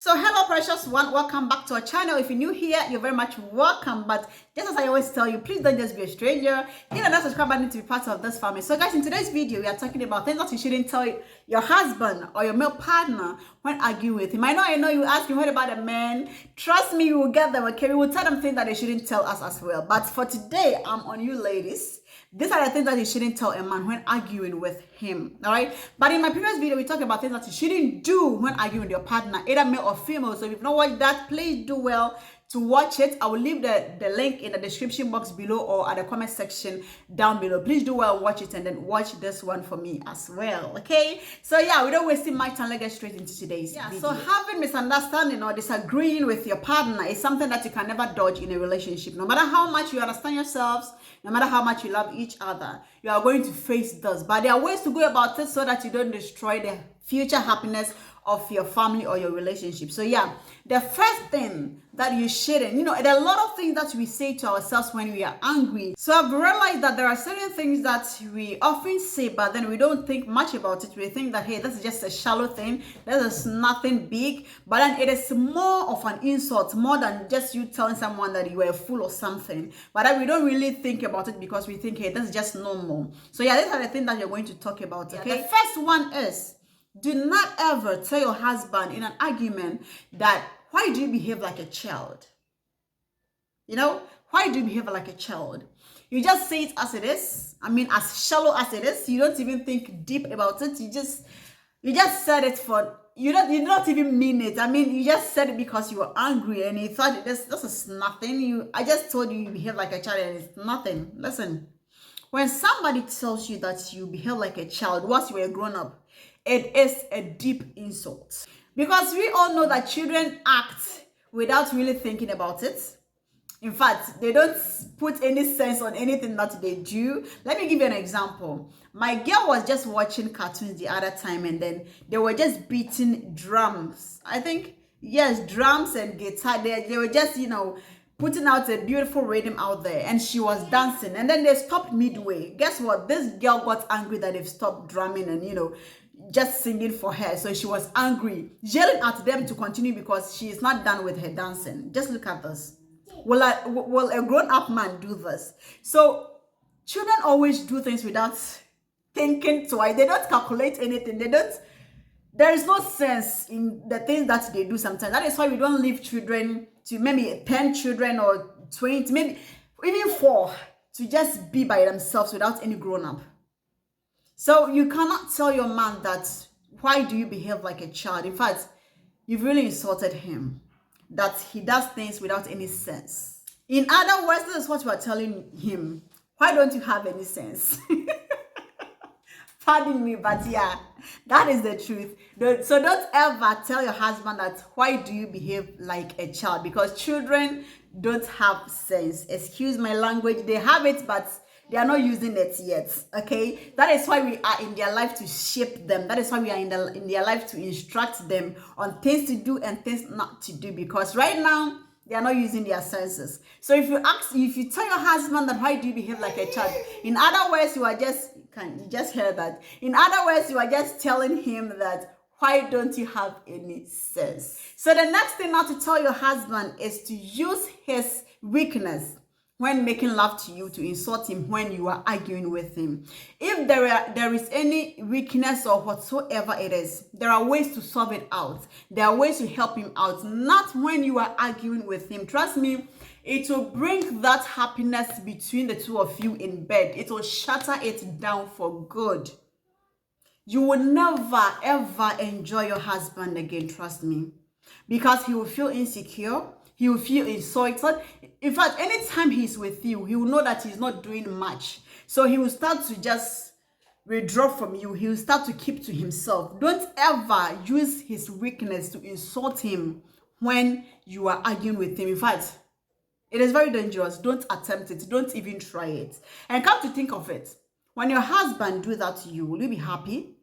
So hello precious one, welcome back to our channel. If you're new here, you're very much welcome. But just as I always tell you, please don't just be a stranger. Hit that subscribe button to be part of this family. So guys, in today's video, we are talking about things that you shouldn't tell your husband or your male partner when arguing with him. I know you ask me, what about a man? Trust me, we will get them, okay? We will tell them things that they shouldn't tell us as well. But for today, I'm on you ladies. These are the things that you shouldn't tell a man when arguing with him, all right? But in my previous video, we talked about things that you shouldn't do when arguing with your partner, either male or female. So if you've not watched that, please do well to watch it. I will leave the link in the description box below or at the comment section down below. Please do well, watch it, and then watch this one for me as well, okay? So yeah, we don't waste my time. Let's get straight into today's video. So having misunderstanding or disagreeing with your partner is something that you can never dodge in a relationship. No matter how much you understand yourselves, no matter how much you love each other, you are going to face this. But there are ways to go about it so that you don't destroy the future happiness of your family or your relationship. So yeah, the first thing that you shouldn't, there are a lot of things that we say to ourselves when we are angry. So I've realized that there are certain things that we often say, but then we don't think much about it. We think that, hey, this is just a shallow thing. This is nothing big. But then it is more of an insult, more than just you telling someone that you were a fool or something. But then we don't really think about it because we think, hey, this is just normal. So yeah, these are the things that you're going to talk about, okay? The first one is, do not ever tell your husband in an argument that, why do you behave like a child? Why do you behave like a child? You just say it as it is. I mean, as shallow as it is. You don't even think deep about it. You just said it for, you don't even mean it. I mean, you just said it because you were angry and you thought this is nothing. I just told you behave like a child and it's nothing. Listen, when somebody tells you that you behave like a child once you were a grown-up, it is a deep insult. Because we all know that children act without really thinking about it. In fact, they don't put any sense on anything that they do. Let me give you an example. My girl was just watching cartoons the other time, and then they were just beating drums. I think, yes, drums and guitar. They were just, putting out a beautiful rhythm out there, and she was dancing. And then they stopped midway. Guess what? This girl got angry that they've stopped drumming and, just singing for her. So she was angry, yelling at them to continue because she is not done with her dancing. Just look at this. Will a grown-up man do this? So children always do things without thinking twice. They don't calculate anything. There is no sense in the things that they do sometimes. That is why we don't leave children to maybe 10 children or 20, maybe even 4, to just be by themselves without any grown-up. So you cannot tell your man that, why do you behave like a child? In fact, you've really insulted him, that he does things without any sense. In other words, this is what you are telling him. Why don't you have any sense? Pardon me, but yeah, that is the truth. So don't ever tell your husband that, why do you behave like a child? Because children don't have sense. Excuse my language. They have it, but they are not using it yet, okay? That is why we are in their life to shape them. That is why we are in their life to instruct them on things to do and things not to do. Because right now, they are not using their senses. So if you tell your husband that, why do you behave like a child? In other words, you just hear that. In other words, you are just telling him that, why don't you have any sense? So the next thing not to tell your husband is to use his weakness when making love to you to insult him when you are arguing with him. If there is any weakness or whatsoever it is, there are ways to solve it out. There are ways to help him out, not when you are arguing with him. Trust me, it will bring that happiness between the two of you in bed. It will shatter it down for good. You will never ever enjoy your husband again, trust me. Because he will feel insecure. He will feel insulted. In fact, anytime he's with you, he will know that he's not doing much. So he will start to just withdraw from you. He will start to keep to himself. Don't ever use his weakness to insult him when you are arguing with him. In fact, it is very dangerous. Don't attempt it. Don't even try it. And come to think of it, when your husband do that to you, will you be happy?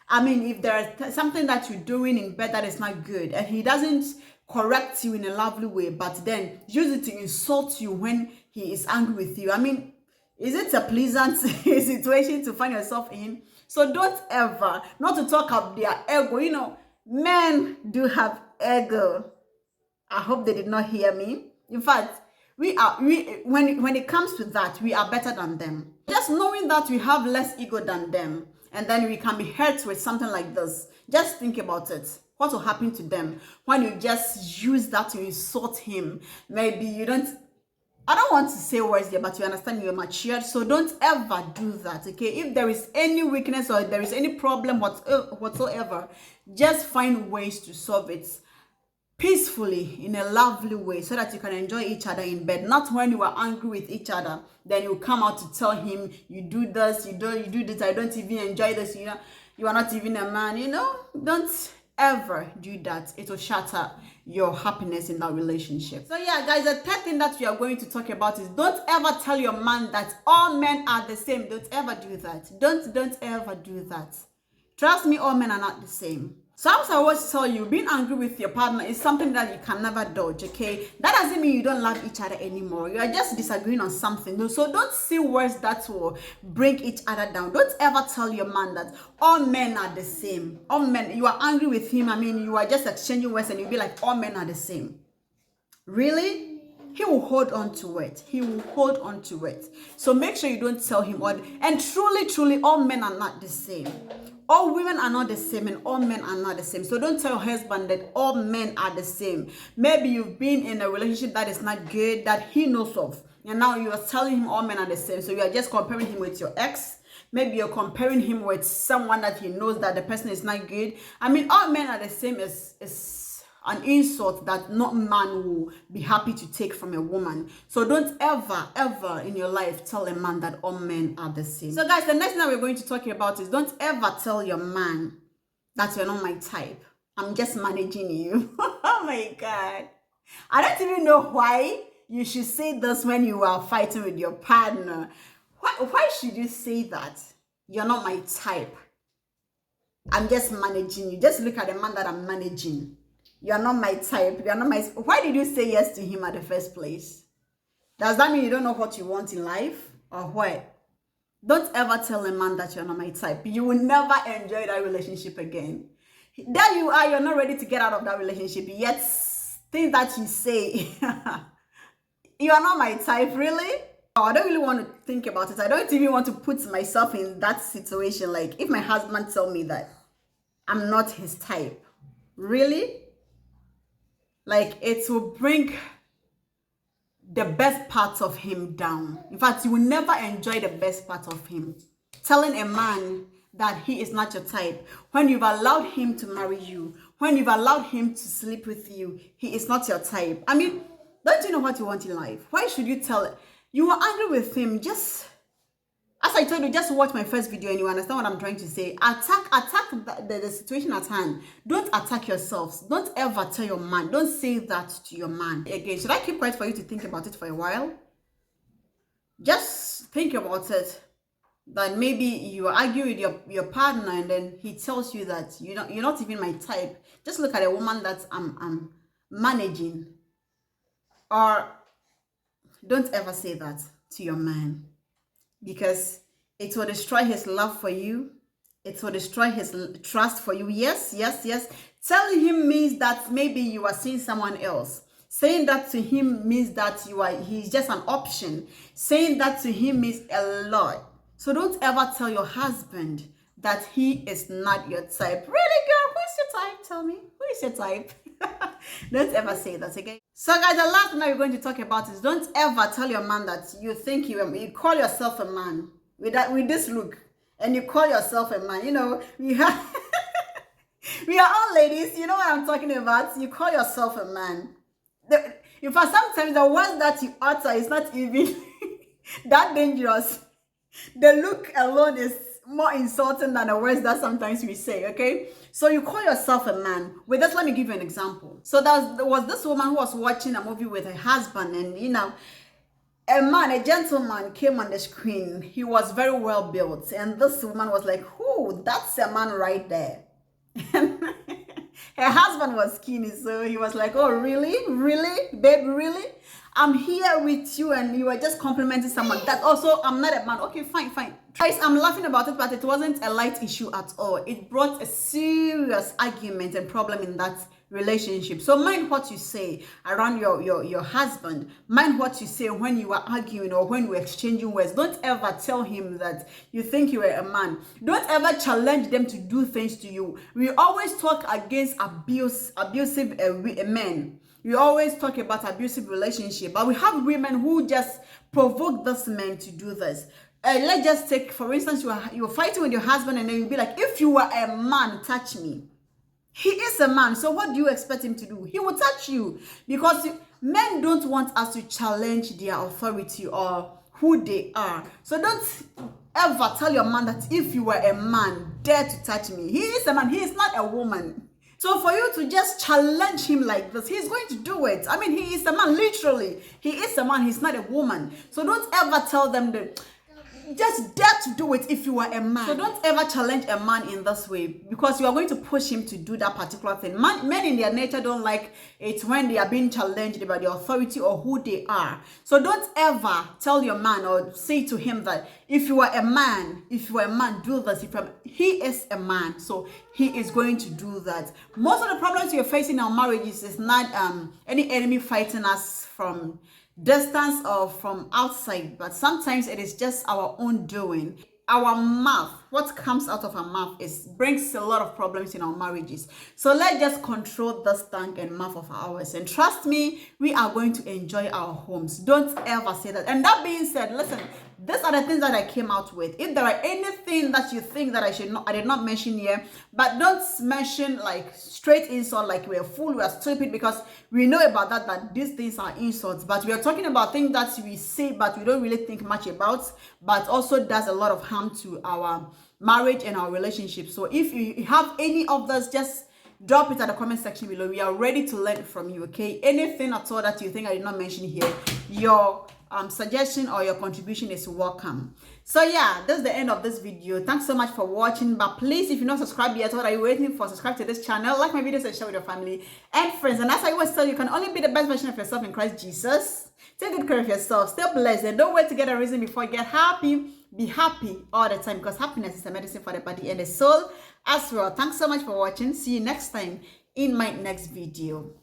I mean, if there is something that you're doing in bed that is not good, and he doesn't correct you in a lovely way, but then use it to insult you when he is angry with you, I mean, is it a pleasant situation to find yourself in? So don't ever, not to talk up their ego, men do have ego. I hope they did not hear me. In fact, when it comes to that, we are better than them. Just knowing that we have less ego than them, and then we can be hurt with something like this. Just think about it. What will happen to them when you just use that to insult him? Maybe you don't. I don't want to say words there, but you understand you're matured, so don't ever do that, okay? If there is any weakness or there is any problem whatsoever, just find ways to solve it peacefully in a lovely way so that you can enjoy each other in bed. Not when you are angry with each other, then you come out to tell him, you do this, you do this, I don't even enjoy this, you are not even a man, don't ever do that. It will shatter your happiness in that relationship. So yeah, guys, the third thing that we are going to talk about is don't ever tell your man that all men are the same. Don't ever do that. Don't ever do that. Trust me, all men are not the same. So as I always tell you, being angry with your partner is something that you can never dodge, okay? That doesn't mean you don't love each other anymore. You are just disagreeing on something. So don't say words that will bring each other down. Don't ever tell your man that all men are the same. All men, you are angry with him. I mean, you are just exchanging words and you'll be like, all men are the same. Really? He will hold on to it. He will hold on to it. So make sure you don't tell him. And truly, all men are not the same. All women are not the same and all men are not the same. So don't tell your husband that all men are the same. Maybe you've been in a relationship that is not good, that he knows of. And now you are telling him all men are the same. So you are just comparing him with your ex. Maybe you're comparing him with someone that he knows that the person is not good. I mean, all men are the same is an insult that no man will be happy to take from a woman. So don't ever in your life tell a man that all men are the same. So guys, the next thing that we're going to talk about is don't ever tell your man that you're not my type. I'm just managing you. Oh my God. I don't even know why you should say this when you are fighting with your partner. Why should you say that? You're not my type. I'm just managing you. Just look at the man that I'm managing. You're not my type. You're not my... Why did you say yes to him at the first place? Does that mean you don't know what you want in life? Or what? Don't ever tell a man that you're not my type. You will never enjoy that relationship again. There you are. You're not ready to get out of that relationship. Yet, things that you say, you are not my type. Really? Oh, I don't really want to think about it. I don't even want to put myself in that situation. Like, if my husband tell me that I'm not his type. Really? Like, it will bring the best parts of him down. In fact, you will never enjoy the best part of him. Telling a man that he is not your type, when you've allowed him to marry you, when you've allowed him to sleep with you, he is not your type. I mean, don't you know what you want in life? Why should you tell it? You were angry with him. Just, as I told you, just watch my first video and you understand what I'm trying to say. Attack the situation at hand. Don't attack yourselves. Don't ever tell your man. Don't say that to your man. Again, should I keep quiet for you to think about it for a while? Just think about it. That maybe you argue with your partner and then he tells you that you're not even my type. Just look at a woman that I'm managing. Or don't ever say that to your man. Because it will destroy his love for you. It will destroy his trust for you. Yes. Telling him means that maybe you are seeing someone else. Saying that to him means that he's just an option. Saying that to him means a lot. So don't ever tell your husband that he is not your type. Really, girl? Who's your type? Tell me. Who is your type? Don't ever say that, okay? So guys, the last thing that we're going to talk about is don't ever tell your man that you think you call yourself a man with this look, and you call yourself a man. You know, we are all ladies. You know what I'm talking about. You call yourself a man. In fact, sometimes the words that you utter is not even that dangerous. The look alone is more insulting than the words that sometimes we say, okay? So you call yourself a man. Wait, just let me give you an example. So there was this woman who was watching a movie with her husband, and a gentleman came on the screen. He was very well built, and this woman was like, "Who? That's a man right there." And her husband was skinny, so he was like, "Oh, really? Really? Babe, really? I'm here with you and you are just complimenting someone. That also, I'm not a man." Okay, fine. Guys, I'm laughing about it, but it wasn't a light issue at all. It brought a serious argument and problem in that relationship. So mind what you say around your husband. Mind what you say when you are arguing or when you're exchanging words. Don't ever tell him that you think you are a man. Don't ever challenge them to do things to you. We always talk against abusive men. We always talk about abusive relationship, but we have women who just provoke this man to do this. Let's just take, for instance, you're fighting with your husband, and then you'll be like, if you were a man, touch me. He is a man, so what do you expect him to do? He will touch you, because men don't want us to challenge their authority or who they are. So don't ever tell your man that if you were a man, dare to touch me. He is a man, he is not a woman. So for you to just challenge him like this, he's going to do it. I mean, he is a man, literally. He is a man, he's not a woman. So don't ever tell them that, just dare to do it if you are a man. So don't ever challenge a man in this way, because you are going to push him to do that particular thing. Men in their nature don't like it when they are being challenged about the authority or who they are. So don't ever tell your man or say to him that if you are a man, do this. He is a man, so he is going to do that. Most of the problems you're facing in our marriages is not any enemy fighting us from distance or from outside, but sometimes it is just our own doing. Our mouth, what comes out of our mouth brings a lot of problems in our marriages. So let's just control this tongue and mouth of ours, and trust me, we are going to enjoy our homes. Don't ever say that. And that being said, listen, these are the things that I came out with. If there are anything that you think that I did not mention here, but don't mention like straight insult, like we're fool, we're stupid, because we know about that these things are insults. But we are talking about things that we say but we don't really think much about, but also does a lot of harm to our marriage and our relationship. So if you have any of those, just drop it at the comment section below. We are ready to learn from you, okay? Anything at all that you think I did not mention here, your suggestion or your contribution is welcome. So yeah, that's the end of this video. Thanks so much for watching, but please, if you're not subscribed yet, what are you waiting for? Subscribe to this channel, like my videos, and share with your family and friends. And as I always tell you, can only be the best version of yourself in Christ Jesus. Take good care of yourself, stay blessed, and don't wait to get a reason before you get happy. Be happy all the time, because happiness is a medicine for the body and the soul as well. Thanks so much for watching. See you next time in my next video.